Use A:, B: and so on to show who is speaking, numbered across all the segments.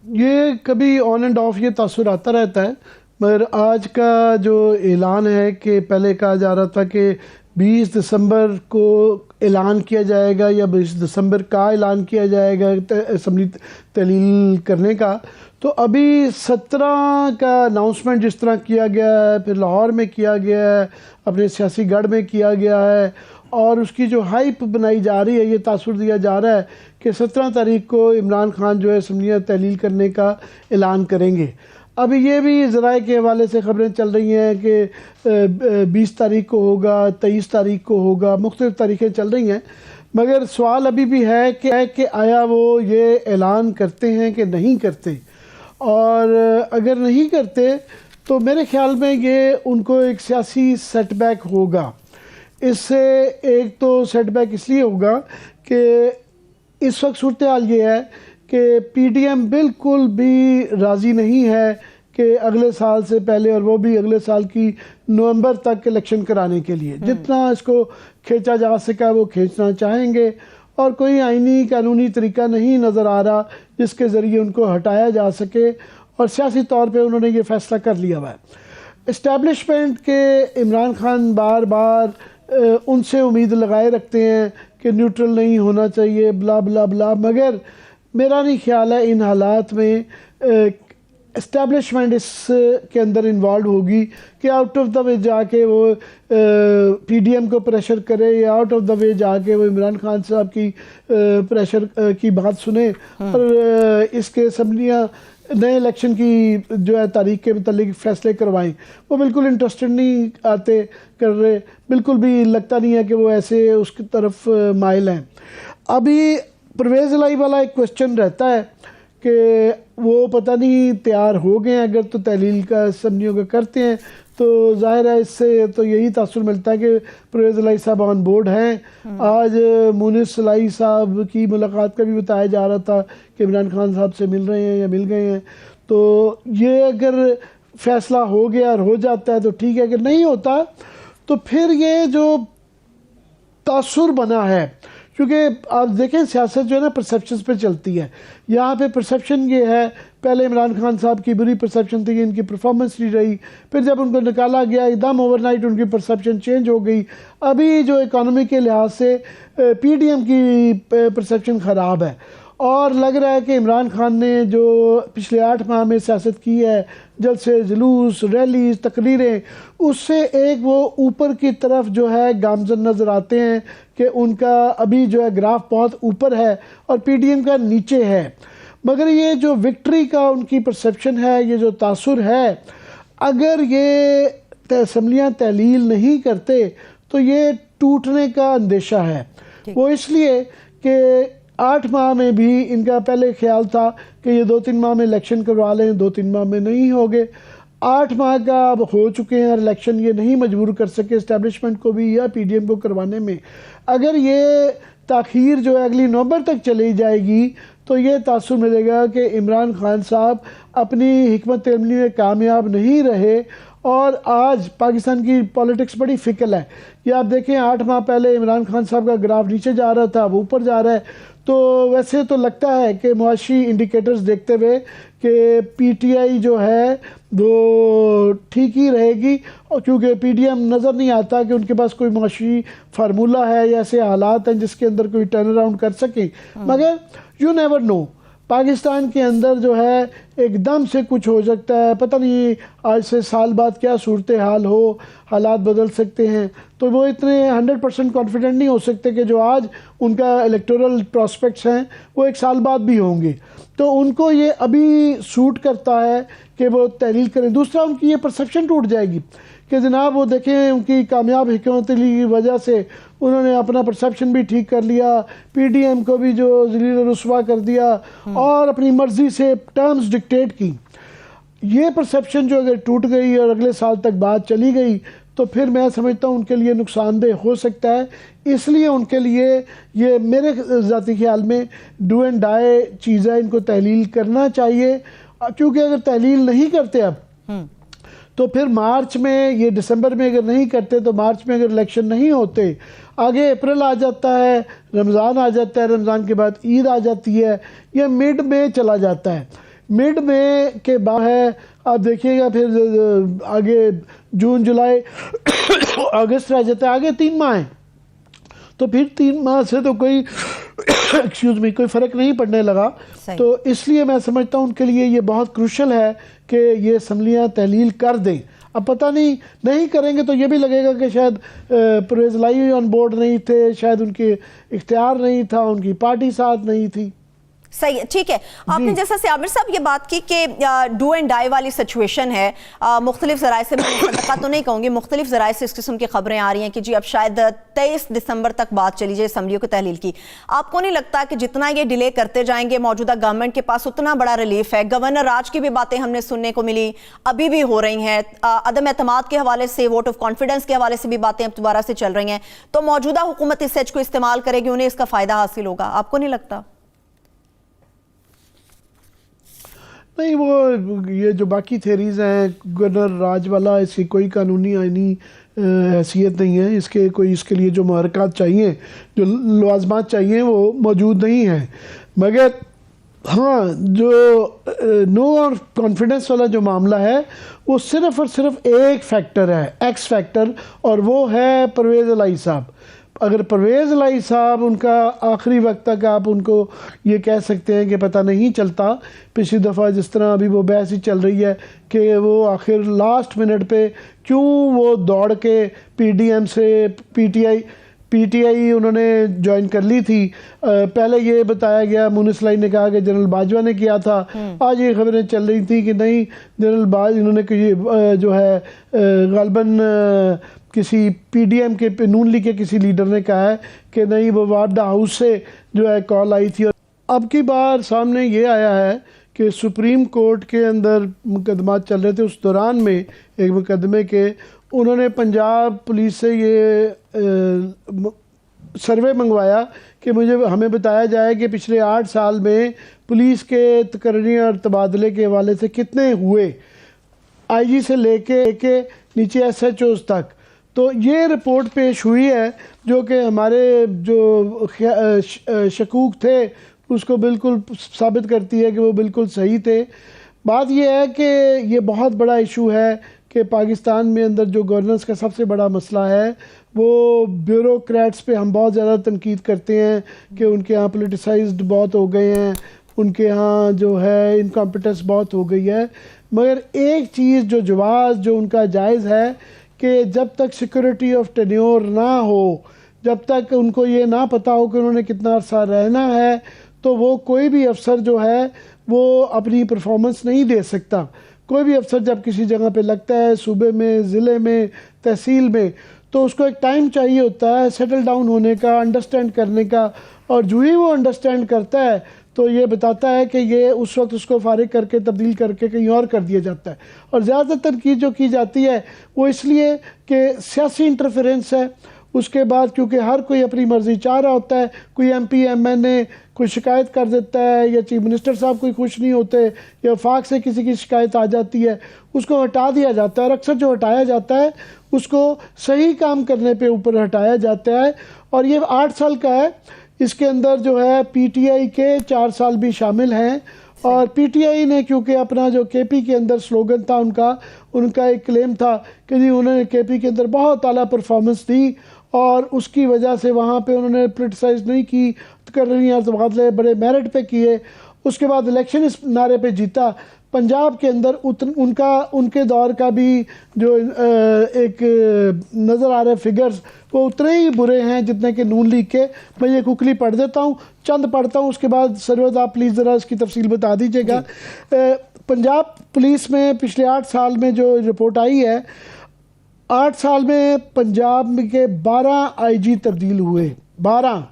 A: ये कभी on end of ये तासुर आता रहता है, मगर आज का जो ऐलान है कि पहले कहा जा रहा था कि 20 दिसंबर को ऐलान किया जाएगा या 20 दिसंबर का ऐलान किया जाएगा असम्बली तहलील करने का, तो अभी 17 का अनाउंसमेंट जिस तरह किया गया है, फिर लाहौर में किया गया है, अपने सियासी गढ़ में किया गया है, और उसकी जो हाइप बनाई जा रही है, ये तासुर दिया जा रहा है कि 17 तारीख को इमरान खान जो है असम्बलियाँ तहलील करने का ऐलान करेंगे। अभी ये भी ज़राए के हवाले से ख़बरें चल रही हैं कि 20 तारीख को होगा, 23 तारीख को होगा, मुख्तलिफ़ तारीखें चल रही हैं। मगर सवाल अभी भी है कि आया वो ये ऐलान करते हैं कि नहीं करते, और अगर नहीं करते तो मेरे ख़्याल में ये उनको एक सियासी सेटबैक होगा। इससे एक तो सेटबैक इसलिए होगा कि इस वक्त सूरत हाल ये है कि पीडीएम बिल्कुल भी राज़ी नहीं है कि अगले साल से पहले, और वो भी अगले साल की नवंबर तक इलेक्शन कराने के लिए जितना इसको खींचा जा सका वो खींचना चाहेंगे, और कोई आईनी कानूनी तरीका नहीं नज़र आ रहा जिसके ज़रिए उनको हटाया जा सके, और सियासी तौर पे उन्होंने ये फ़ैसला कर लिया हुआ है। इस्टेब्लिशमेंट के इमरान खान बार बार उनसे उम्मीद लगाए रखते हैं कि न्यूट्रल नहीं होना चाहिए, ब्ला ब्ला ब्ला, मगर मेरा नहीं ख्याल है इन हालात में इस्टेब्लिशमेंट इस के अंदर इन्वॉल्व होगी कि आउट ऑफ द वे जाके वो पीडीएम को प्रेशर करे, या आउट ऑफ द वे जाके वो इमरान खान साहब की प्रेशर की बात सुने और इसके असम्बलियाँ नए इलेक्शन की जो है तारीख के मतलब फ़ैसले करवाएं। वो बिल्कुल इंटरेस्टेड नहीं आते कर रहे, बिल्कुल भी लगता नहीं है कि वो ऐसे उसकी तरफ माइल हैं। अभी परवेज़ इलाही वाला एक क्वेश्चन रहता है कि वो पता नहीं तैयार हो गए हैं, अगर तो तहलील का असम्बलियों का करते हैं तो जाहिर है इससे तो यही तासुर मिलता है कि परवेज़ इलाही साहब ऑन बोर्ड हैं। आज मुनिस इलाही साहब की मुलाकात का भी बताया जा रहा था कि इमरान खान साहब से मिल रहे हैं या मिल गए हैं, तो ये अगर फ़ैसला हो गया और हो जाता है तो ठीक है, अगर नहीं होता तो फिर ये जो तासुर बना है, क्योंकि आप देखें सियासत जो है ना परसेप्शन पे चलती है। यहाँ पे परसेप्शन ये है, पहले इमरान खान साहब की बुरी परसेप्शन थी कि इनकी परफॉर्मेंस नहीं रही, फिर जब उनको निकाला गया एकदम ओवरनाइट उनकी परसेप्शन चेंज हो गई। अभी जो इकॉनमी के लिहाज से पीडीएम की परसेप्शन ख़राब है, और लग रहा है कि इमरान खान ने जो पिछले 8 माह में सियासत की है, जलसे जुलूस रैलीज तकरीरें, उससे एक वो ऊपर की तरफ जो है गामजन नज़र आते हैं कि उनका अभी जो है ग्राफ बहुत ऊपर है और पीडीएम का नीचे है। मगर ये जो विक्ट्री का उनकी परसेप्शन है, ये जो तासुर है, अगर ये असम्बलियाँ तहलील नहीं करते तो ये टूटने का अंदेशा है। वो इसलिए कि 8 माह में भी इनका पहले ख्याल था कि ये 2-3 माह में इलेक्शन करवा लें, 2-3 माह में नहीं हो गए। 8 माह का अब हो चुके हैं और इलेक्शन ये नहीं मजबूर कर सके इस्टेब्लिशमेंट को भी या पीडीएम को करवाने में। अगर ये ताख़ीर जो है अगली नवंबर तक चली जाएगी तो ये तासुर मिलेगा कि इमरान खान साहब अपनी हिकमत अमली में कामयाब नहीं रहे। और आज पाकिस्तान की पॉलिटिक्स बड़ी फिकल है। ये आप देखें 8 माह पहले इमरान खान साहब का ग्राफ नीचे जा रहा था, अब ऊपर जा रहा है। तो वैसे तो लगता है कि मुआशी इंडिकेटर्स देखते हुए कि पीटीआई जो है वो ठीक ही रहेगी, और क्योंकि पीडीएम नज़र नहीं आता कि उनके पास कोई मुआशी फार्मूला है या ऐसे हालात हैं जिसके अंदर कोई टर्न अराउंड कर सके। मगर यू नेवर नो, पाकिस्तान के अंदर जो है एकदम से कुछ हो सकता है, पता नहीं आज से साल बाद क्या सूरत हाल हो, हालात बदल सकते हैं। तो वो इतने 100% कॉन्फिडेंट नहीं हो सकते कि जो आज उनका इलेक्टोरल प्रॉस्पेक्ट्स हैं वो 1 साल बाद भी होंगे। तो उनको ये अभी सूट करता है कि वो तहलील करें। दूसरा, उनकी ये परसेप्शन टूट जाएगी कि जनाब वो देखें उनकी कामयाब हिकमत की वजह से उन्होंने अपना परसेप्शन भी ठीक कर लिया, पीडीएम को भी जो ज़लील रुस्वा कर दिया और अपनी मर्ज़ी से टर्म्स डिक्टेट की। ये परसेप्शन जो अगर टूट गई और अगले साल तक बात चली गई तो फिर मैं समझता हूँ उनके लिए नुकसानदेह हो सकता है। इसलिए उनके लिए ये मेरे ज़ाती ख्याल में डू एंड डाई चीज़ है, इनको तहलील करना चाहिए। क्योंकि अगर तहलील नहीं करते अब तो फिर मार्च में, ये दिसंबर में अगर नहीं करते तो मार्च में अगर इलेक्शन नहीं होते, आगे अप्रैल आ जाता है, रमज़ान आ जाता है, रमज़ान के बाद ईद आ जाती है, या मिड में चला जाता है। मिड में के बाद है, आप देखिएगा फिर आगे जून जुलाई अगस्त रह जाता है, आगे 3 माह हैं। तो फिर 3 माह से तो कोई एक्सक्यूज मी कोई फ़र्क नहीं पड़ने लगा। तो इसलिए मैं समझता हूँ उनके लिए ये बहुत क्रूशल है कि ये असम्बलियाँ तहलील कर दें। अब पता नहीं करेंगे तो ये भी लगेगा कि शायद परवेज़ लाई ऑन बोर्ड नहीं थे, शायद उनके इख्तियार नहीं था, उनकी पार्टी साथ नहीं थी।
B: सही है, ठीक है। आपने जैसा से आमिर साहब ये बात की कि डू एंड डाई वाली सिचुएशन है, मुख्तलिफ ज़राए से, मैं तो नहीं कहूँगी, मुख्तलिफ ज़राए से इस किस्म की खबरें आ रही हैं कि जी अब शायद 23 दिसंबर तक बात चली जाए असम्बलियों की तहलील की। आपको नहीं लगता कि जितना ये डिले करते जाएंगे मौजूदा गवर्नमेंट के पास उतना बड़ा रिलीफ है? गवर्नर राज की भी बातें हमने सुनने को मिली, अभी भी हो रही हैं, अदम एतमाद के हवाले से, वोट ऑफ कॉन्फिडेंस के हवाले से भी बातें अब दोबारा से चल रही हैं। तो मौजूदा हुकूमत इस एज को इस्तेमाल करेगी, उन्हें इसका फ़ायदा हासिल होगा, आपको नहीं लगता?
A: नहीं, वो ये जो बाकी थेरीज़ हैं गवर्नर राज वाला, इसकी कोई कानूनी आइनी हैसियत नहीं है, इसके लिए जो महरक़ात चाहिए, जो लवाज़मात चाहिए वो मौजूद नहीं है। मगर हाँ, जो नो और कॉन्फिडेंस वाला जो मामला है वो सिर्फ़ और सिर्फ एक फैक्टर है, एक्स फैक्टर, और वो है परवेज़ लाई साहब। अगर परवेज़ लाई साहब उनका आखिरी वक्त तक आप उनको ये कह सकते हैं कि पता नहीं चलता, पिछली दफ़ा जिस तरह अभी वो बहस ही चल रही है कि वो आखिर लास्ट मिनट पे क्यों वो दौड़ के पीडीएम से पीटीआई उन्होंने ज्वाइन कर ली थी। पहले ये बताया गया, मुनिस लाई ने कहा कि जनरल बाजवा ने किया था। आज ये खबरें चल रही थी कि नहीं, जनरल बाज इन्होंने जो है गालबन किसी पीडीएम के नून लीग के किसी लीडर ने कहा है कि नहीं, वो वापडा हाउस से जो है कॉल आई थी। और अब की बार सामने ये आया है कि सुप्रीम कोर्ट के अंदर मुकदमा चल रहे थे, उस दौरान में एक मुकदमे के उन्होंने पंजाब पुलिस से ये सर्वे मंगवाया कि हमें बताया जाए कि पिछले 8 साल में पुलिस के तकर्री और तबादले के हवाले से कितने हुए, आईजी से लेके नीचे एसएचओज तक। तो ये रिपोर्ट पेश हुई है जो कि हमारे जो शकूक थे उसको बिल्कुल साबित करती है कि वो बिल्कुल सही थे। बात ये है कि ये बहुत बड़ा इशू है कि पाकिस्तान में अंदर जो गवर्नेंस का सबसे बड़ा मसला है वो ब्यूरोक्रेट्स पे हम बहुत ज़्यादा तनकीद करते हैं कि उनके यहाँ पोलिटिसाइज्ड बहुत हो गए हैं, उनके यहाँ जो है इनकॉम्पिटेंस बहुत हो गई है। मगर एक चीज़ जो जवाब जो उनका जायज़ है कि जब तक सिक्योरिटी ऑफ टेन्योर ना हो, जब तक उनको ये ना पता हो कि उन्होंने कितना अर्सा रहना है, तो वो कोई भी अफसर जो है वो अपनी परफॉर्मेंस नहीं दे सकता। कोई भी अफसर जब किसी जगह पे लगता है, सूबे में, ज़िले में, तहसील में, तो उसको एक टाइम चाहिए होता है सेटल डाउन होने का, अंडरस्टैंड करने का। और जो ही वो अंडरस्टैंड करता है तो ये बताता है कि ये उस वक्त उसको फारिग करके तब्दील करके कहीं और कर दिया जाता है। और ज़्यादातर की जो की जाती है वो इसलिए कि सियासी इंटरफेरेंस है। उसके बाद क्योंकि हर कोई अपनी मर्ज़ी चाह रहा होता है, कोई एमपी एमएनए कोई शिकायत कर देता है, या चीफ मिनिस्टर साहब कोई खुश नहीं होते, या वफाक से किसी की शिकायत आ जाती है, उसको हटा दिया जाता है। और अक्सर जो हटाया जाता है उसको सही काम करने पे ऊपर हटाया जाता है। और ये 8 साल का है, इसके अंदर जो है पीटीआई के 4 साल भी शामिल हैं। और पीटीआई ने क्योंकि अपना जो केपी के अंदर स्लोगन था उनका एक क्लेम था कि जी उन्होंने केपी के अंदर बहुत आला परफॉर्मेंस दी और उसकी वजह से वहाँ पे उन्होंने पोलिटिसाइज नहीं की, तकर्रीर तबादले बड़े मेरिट पे किए। उसके बाद इलेक्शन इस नारे पे जीता। पंजाब के अंदर उनके दौर का भी जो एक नज़र आ रहे फिगर्स वो उतने ही बुरे हैं जितने कि नून लीग के। मैं ये कुकली पढ़ देता हूँ, चंद पढ़ता हूँ, उसके बाद सरवत आप प्लीज़ ज़रा इसकी तफसील बता दीजिएगा। पंजाब पुलिस में पिछले 8 साल में जो रिपोर्ट आई है, 8 साल में पंजाब के 12 आईजी तब्दील हुए। 12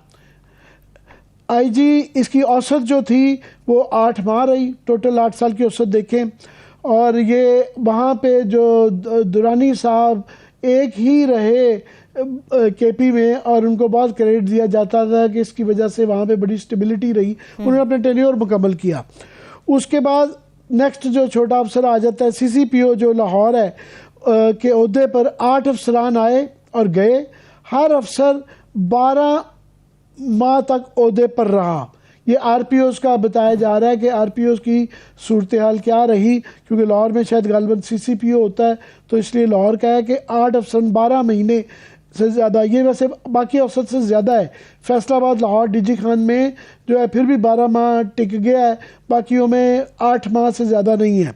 A: आईजी, इसकी औसत जो थी वो 8 माह रही। टोटल 8 साल की औसत देखें। और ये वहाँ पे जो दुरानी साहब एक ही रहे केपी में और उनको बहुत क्रेडिट दिया जाता था कि इसकी वजह से वहाँ पे बड़ी स्टेबिलिटी रही। उन्होंने अपने टेन्योर मुकम्मल किया। उसके बाद नेक्स्ट जो छोटा अफसर आ जाता है सीसीपीओ जो लाहौर है के ओहदे पर 8 अफसरान आए और गए। हर अफसर 12 माह तक ओहदे पर रहा। ये RPOs का बताया जा रहा है कि RPOs की सूरत हाल क्या रही, क्योंकि लाहौर में शायद गालिबन CCPO होता है, तो इसलिए लाहौर का है कि 8 अफसर 12 महीने से ज़्यादा, ये वैसे बाकी अफसर से ज़्यादा है। फैसलाबाद लाहौर DG खान में जो है फिर भी 12 माह टिक गया है, बाकियों में 8 माह से ज़्यादा नहीं है।